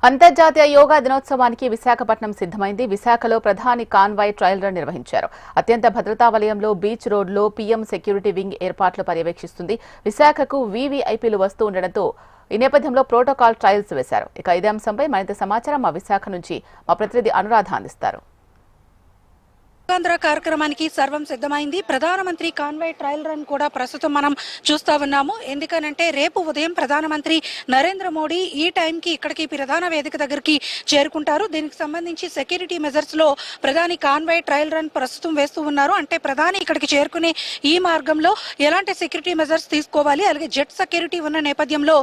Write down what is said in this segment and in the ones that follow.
అంతర్జాతీయ యోగా దినోత్సవానికి విశాఖపట్నం సిద్ధమైంది. విశాఖలో ప్రధాని కాన్వాయ్ ట్రయల్ రన్ నిర్వహించారు. అత్యంత భద్రతా వలయంలో బీచ్ రోడ్లో పీఎం సెక్యూరిటీ వింగ్ ఏర్పాట్లు పర్యవేక్షిస్తుంది. విశాఖకు వీవీఐపీలు వస్తూ ఉండడంతో ఈ నేపథ్యంలో ప్రోటోకాల్ ట్రయల్స్ వేశారు. ఇక ఇదే అంశంపై మరింత సమాచారం మా విశాఖ నుంచి మా ప్రతినిధి అనురాధ అందిస్తారు. యోగాంధ్ర కార్యక్రమానికి సర్వం సిద్ధమైంది. ప్రధానమంత్రి కాన్వాయ్ ట్రయల్ రన్ కూడా ప్రస్తుతం మనం చూస్తా ఉన్నాము. ఎందుకనంటే రేపు ఉదయం ప్రధానమంత్రి నరేంద్ర మోడీ ఈ టైంకి ఇక్కడికి ప్రధాన వేదిక దగ్గరికి చేరుకుంటారు. దీనికి సంబంధించి సెక్యూరిటీ మెజర్స్ లో ప్రధాని కాన్వాయ్ ట్రయల్ రన్ ప్రస్తుతం వేస్తూ ఉన్నారు. అంటే ప్రధాని ఇక్కడికి చేరుకునే ఈ మార్గంలో ఎలాంటి సెక్యూరిటీ మెజర్స్ తీసుకోవాలి, అలాగే జెట్ సెక్యూరిటీ ఉన్న నేపథ్యంలో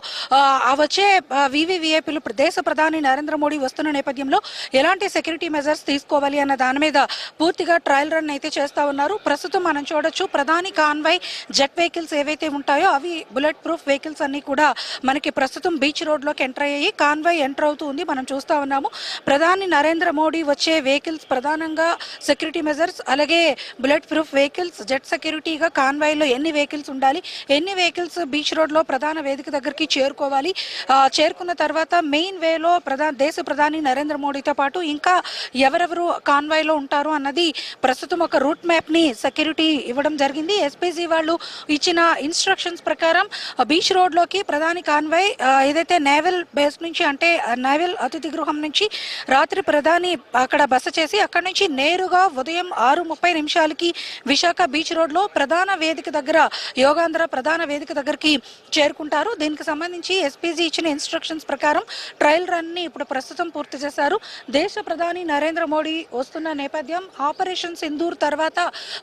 వచ్చే వీవీవీఐపీలు దేశ ప్రధాని నరేంద్ర మోడీ వస్తున్న నేపథ్యంలో ఎలాంటి సెక్యూరిటీ మెజర్స్ తీసుకోవాలి అన్న దాని మీద పూర్తిగా ట్రయల్ రన్ అయితే చేస్తా ఉన్నారు. ప్రస్తుతం మనం చూడొచ్చు ప్రధాని కాన్వాయ్ జెట్ వెహికల్స్ ఏవైతే ఉంటాయో అవి బుల్లెట్ ప్రూఫ్ వెహికల్స్ అన్ని కూడా మనకి ప్రస్తుతం బీచ్ రోడ్ లోకి ఎంటర్ అయ్యాయి. కాన్వాయ్ ఎంటర్ అవుతూ ఉంది, మనం చూస్తా ఉన్నాము. ప్రధాని నరేంద్ర మోడీ వచ్చే వెహికల్స్ ప్రధానంగా సెక్యూరిటీ మెజర్స్, అలాగే బుల్లెట్ ప్రూఫ్ వెహికల్స్, జెట్ సెక్యూరిటీగా కాన్వాయ్ లో ఎన్ని వెహికల్స్ ఉండాలి, ఎన్ని వెహికల్స్ బీచ్ రోడ్ లో ప్రధాన వేదిక దగ్గరికి చేరుకోవాలి, చేరుకున్న తర్వాత మెయిన్ వేలో దేశ ప్రధాని నరేంద్ర మోడీతో పాటు ఇంకా ఎవరెవరు కాన్వాయ్ లో ఉంటారు అన్నది ప్రస్తుతం ఒక రూట్ మ్యాప్ ని సెక్యూరిటీ ఇవ్వడం జరిగింది. ఎస్పీజీ వాళ్ళు ఇచ్చిన ఇన్స్ట్రక్షన్స్ ప్రకారం బీచ్ రోడ్ లోకి ప్రధాని కాన్వాయ్ ఏదైతే నేవల్ బేస్ నుంచి, అంటే నేవల్ అతిథి గృహం నుంచి రాత్రి ప్రధాని అక్కడ బస చేసి అక్కడ నుంచి నేరుగా ఉదయం 6:30 విశాఖ బీచ్ రోడ్ లో ప్రధాన వేదిక దగ్గర యోగాంధ్ర ప్రధాన వేదిక దగ్గరికి చేరుకుంటారు. దీనికి సంబంధించి ఎస్పీజీ ఇచ్చిన ఇన్స్ట్రక్షన్స్ ప్రకారం ట్రయల్ రన్ ని ఇప్పుడు ప్రస్తుతం పూర్తి చేశారు. దేశ ప్రధాని నరేంద్ర మోడీ వస్తున్న నేపథ్యం, ఆపరేషన్ సింధూర్ తర్వాత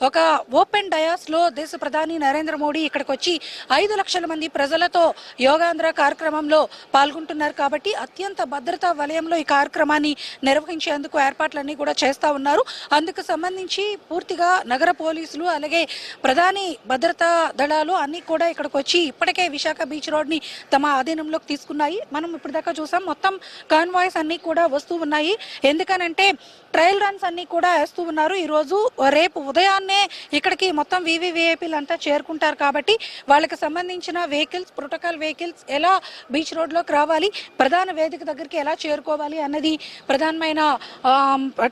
ఒక ఓపెన్ డయాస్ లో దేశ ప్రధాని నరేంద్ర మోడీ ఇక్కడికి వచ్చి 5 లక్షల మంది ప్రజలతో యోగాంధ్ర కార్యక్రమంలో పాల్గొంటున్నారు. కాబట్టి అత్యంత భద్రతా వలయంలో ఈ కార్యక్రమాన్ని నిర్వహించేందుకు ఏర్పాట్లన్నీ కూడా చేస్తా ఉన్నారు. అందుకు సంబంధించి పూర్తిగా నగర పోలీసులు, అలాగే ప్రధాని భద్రతా దళాలు అన్ని కూడా ఇక్కడికి వచ్చి ఇప్పటికే విశాఖ బీచ్ రోడ్ ని తమ ఆధీనంలోకి తీసుకున్నాయి. మనం ఇప్పటిదాకా చూసాం, మొత్తం కాన్వాయ్స్ అన్ని కూడా వస్తూ ఉన్నాయి. ఎందుకనంటే ట్రయల్ రన్స్ అన్ని కూడా వేస్తూ ఉన్నారు. ఈ రోజు రేపు ఉదయాన్నే ఇక్కడికి మొత్తం వీవీవీఐపీలు అంతా చేరుకుంటారు. కాబట్టి వాళ్ళకి సంబంధించిన వెహికల్స్, ప్రోటోకాల్ వెహికల్స్ ఎలా బీచ్ రోడ్ లోకి రావాలి, ప్రధాన వేదిక దగ్గరికి ఎలా చేరుకోవాలి అన్నది ప్రధానమైన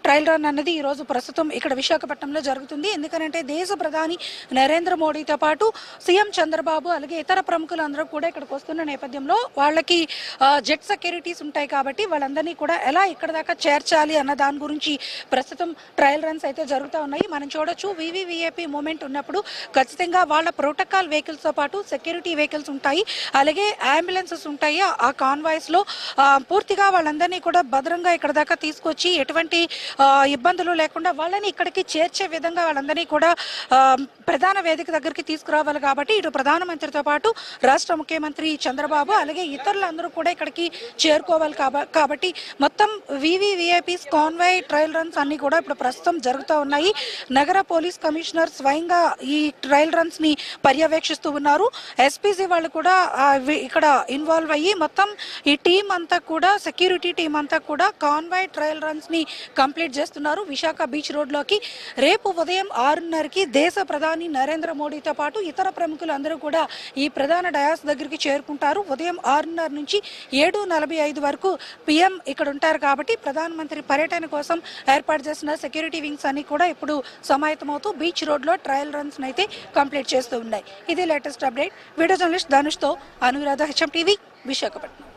ట్రయల్ రన్ అన్నది ఈ రోజు ప్రస్తుతం ఇక్కడ విశాఖపట్నంలో జరుగుతుంది. ఎందుకంటే దేశ ప్రధాని నరేంద్ర మోడీతో పాటు సీఎం చంద్రబాబు, అలాగే ఇతర ప్రముఖులందరూ కూడా ఇక్కడికి వస్తున్న నేపథ్యంలో వాళ్ళకి జెట్ సెక్యూరిటీస్ ఉంటాయి. కాబట్టి వాళ్ళందరినీ కూడా ఎలా ఇక్కడ దాకా చేర్చాలి అన్న దాని గురించి ప్రస్తుతం ట్రయల్ రన్స్ అయితే జరుగుతూ ఉన్నాయి. మనం చూడొచ్చు వీవీవీఐపీ మూమెంట్ ఉన్నప్పుడు ఖచ్చితంగా వాళ్ళ ప్రోటోకాల్ వెహికల్స్ తో పాటు సెక్యూరిటీ వెహికల్స్ ఉంటాయి, అలాగే అంబులెన్సెస్ ఉంటాయి. ఆ కాన్వాయ్స్ లో పూర్తిగా వాళ్ళందరినీ కూడా భద్రంగా ఇక్కడ దాకా తీసుకొచ్చి ఎటువంటి ఇబ్బందులు లేకుండా వాళ్ళని ఇక్కడికి చేర్చే విధంగా వాళ్ళందరినీ కూడా ప్రధాన వేదిక దగ్గరికి తీసుకురావాలి. కాబట్టి ఇటు ప్రధానమంత్రితో పాటు రాష్ట్ర ముఖ్యమంత్రి చంద్రబాబు, అలాగే ఇతరులందరూ కూడా ఇక్కడికి చేరుకోవాలి. కాబట్టి మొత్తం వీవీవీఐపీస్ కాన్వాయ్ ట్రయల్ రన్స్ అన్ని కూడా ఇప్పుడు ప్రస్తుతం జరుగుతూ ఉన్నాయి. నగర పోలీస్ కమిషనర్ స్వయంగా ఈ ట్రయల్ రన్స్ ని పర్యవేక్షిస్తూ ఉన్నారు. ఎస్పీసీ వాళ్ళు కూడా ఇక్కడ ఇన్వాల్వ్ అయ్యి మొత్తం ఈ టీం అంతా కూడా, సెక్యూరిటీ టీం అంతా కూడా కాన్వాయ్ ట్రయల్ రన్స్ ని కంప్లీట్ చేస్తున్నారు. విశాఖ బీచ్ రోడ్ లోకి రేపు ఉదయం 6:30కి దేశ ప్రధాని నరేంద్ర మోడీతో పాటు ఇతర ప్రముఖులు అందరూ కూడా ఈ ప్రధాన డయాస్ దగ్గరికి చేరుకుంటారు. ఉదయం 6:30 నుంచి 7:45 వరకు పీఎం ఇక్కడ ఉంటారు. కాబట్టి ప్రధానమంత్రి పర్యటన కోసం ఏర్పాటు చేసిన సెక్యూరిటీ వింగ్స్ అన్ని కూడా ఇప్పుడు సమాయత్తమవుతూ బీచ్ రోడ్ లో ట్రయల్ రన్స్ అయితే కంప్లీట్ చేస్తూ ఉన్నాయి. ఇది లేటెస్ట్ అప్డేట్. వీడియో జర్నలిస్ట్ ధనుష్తో అనురాధ, HM టీవీ, విశాఖపట్నం.